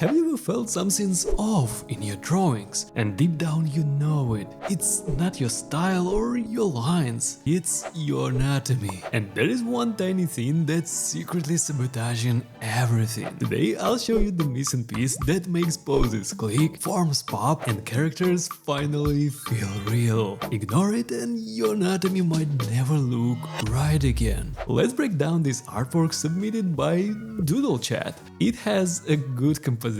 Have you ever felt something's off in your drawings and deep down you know it? It's not your style or your lines, it's your anatomy. And there is one tiny thing that's secretly sabotaging everything. Today I'll show you the missing piece that makes poses click, forms pop and characters finally feel real. Ignore it and your anatomy might never look right again. Let's break down this artwork submitted by Doodle Chat. It has a good composition,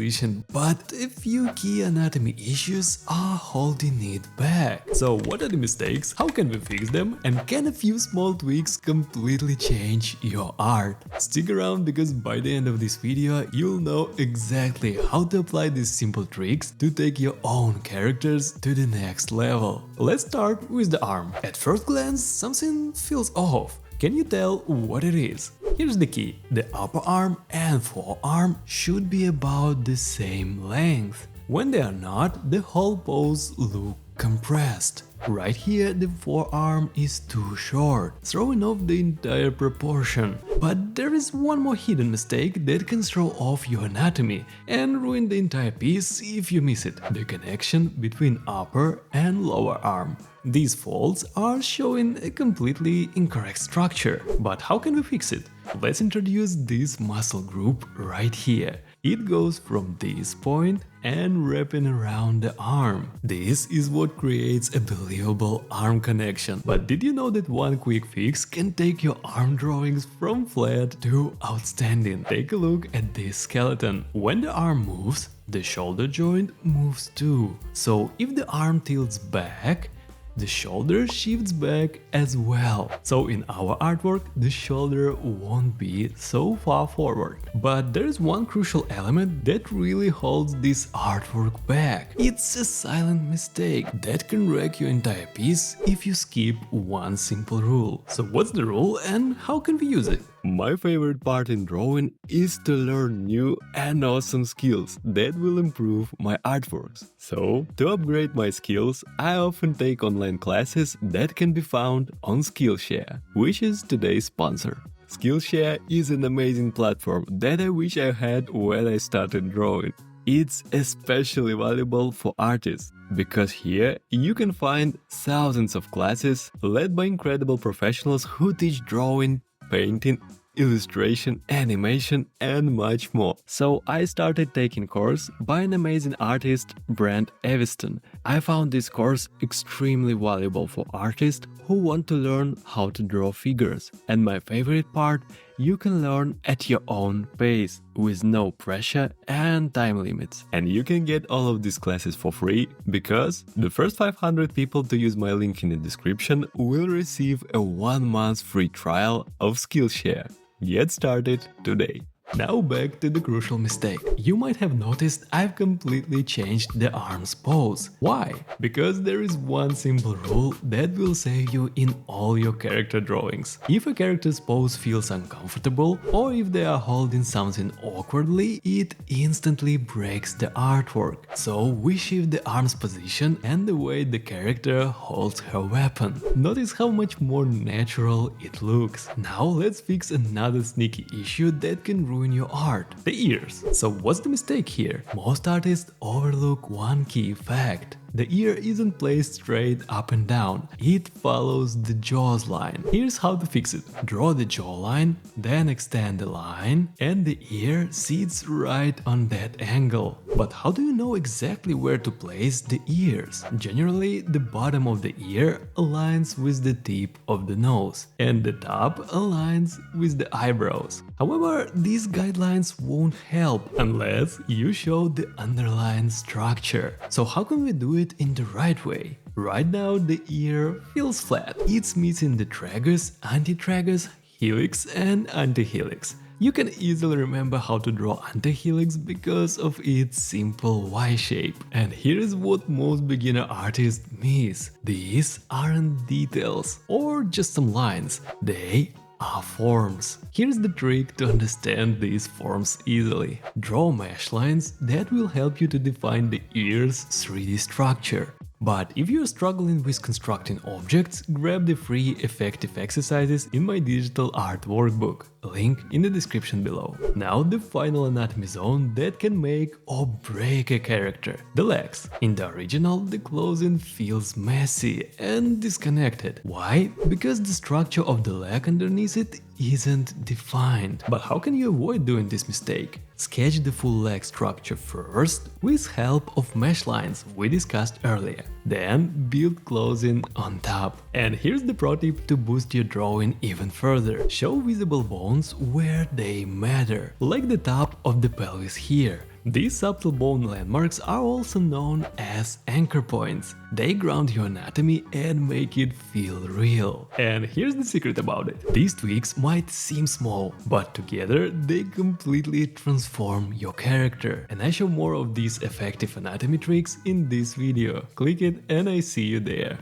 but a few key anatomy issues are holding it back. So what are the mistakes, how can we fix them, and can a few small tweaks completely change your art? Stick around because by the end of this video you'll know exactly how to apply these simple tricks to take your own characters to the next level. Let's start with the arm. At first glance something feels off. Can you tell what it is? Here's the key. The upper arm and forearm should be about the same length. When they are not, the whole pose looks compressed. Right here the forearm is too short, throwing off the entire proportion. But there is one more hidden mistake that can throw off your anatomy and ruin the entire piece if you miss it: the connection between upper and lower arm. These folds are showing a completely incorrect structure. But how can we fix it? Let's introduce this muscle group right here. It goes from this point and wrapping around the arm. This is what creates a believable arm connection. But did you know that one quick fix can take your arm drawings from flat to outstanding? Take a look at this skeleton. When the arm moves, the shoulder joint moves too. So if the arm tilts back, the shoulder shifts back as well. So in our artwork, the shoulder won't be so far forward. But there's one crucial element that really holds this artwork back. It's a silent mistake that can wreck your entire piece if you skip one simple rule. So what's the rule and how can we use it? My favorite part in drawing is to learn new and awesome skills that will improve my artworks. So, to upgrade my skills, I often take online classes that can be found on Skillshare, which is today's sponsor. Skillshare is an amazing platform that I wish I had when I started drawing. It's especially valuable for artists, because here you can find thousands of classes led by incredible professionals who teach drawing, painting, illustration, animation and much more. So I started taking course by an amazing artist, Brent Eviston. I found this course extremely valuable for artists who want to learn how to draw figures. And my favorite part, you can learn at your own pace, with no pressure and time limits. And you can get all of these classes for free, because the first 500 people to use my link in the description will receive a 1 month free trial of Skillshare. Get started today. Now back to the crucial mistake. You might have noticed I've completely changed the arm's pose. Why? Because there is one simple rule that will save you in all your character drawings. If a character's pose feels uncomfortable, or if they are holding something awkwardly, it instantly breaks the artwork. So we shift the arm's position and the way the character holds her weapon. Notice how much more natural it looks. Now let's fix another sneaky issue that can ruin your art: the ears. So what's the mistake here? Most artists overlook one key fact. The ear isn't placed straight up and down, it follows the jaws line. Here's how to fix it. Draw the jawline, then extend the line, and the ear sits right on that angle. But how do you know exactly where to place the ears? Generally, the bottom of the ear aligns with the tip of the nose, and the top aligns with the eyebrows. However, these guidelines won't help unless you show the underlying structure. So how can we do it in the right way? Right now the ear feels flat. It's missing the tragus, antitragus, helix and antihelix. You can easily remember how to draw antihelix because of its simple Y shape. And here is what most beginner artists miss. These aren't details or just some lines. They are forms. Here's the trick to understand these forms easily. Draw mesh lines that will help you to define the ear's 3D structure. But if you're struggling with constructing objects, grab the free effective exercises in my digital art workbook. link in the description below. Now the final anatomy zone that can make or break a character, the legs. In the original, the clothing feels messy and disconnected. Why? Because the structure of the leg underneath it isn't defined. But how can you avoid doing this mistake? Sketch the full leg structure first with help of mesh lines we discussed earlier. Then build clothing on top. And here's the pro tip to boost your drawing even further. Show visible bones where they matter, like the top of the pelvis here. These subtle bone landmarks are also known as anchor points. They ground your anatomy and make it feel real. And here's the secret about it. These tweaks might seem small, but together they completely transform your character. And I show more of these effective anatomy tricks in this video. Click it and I see you there.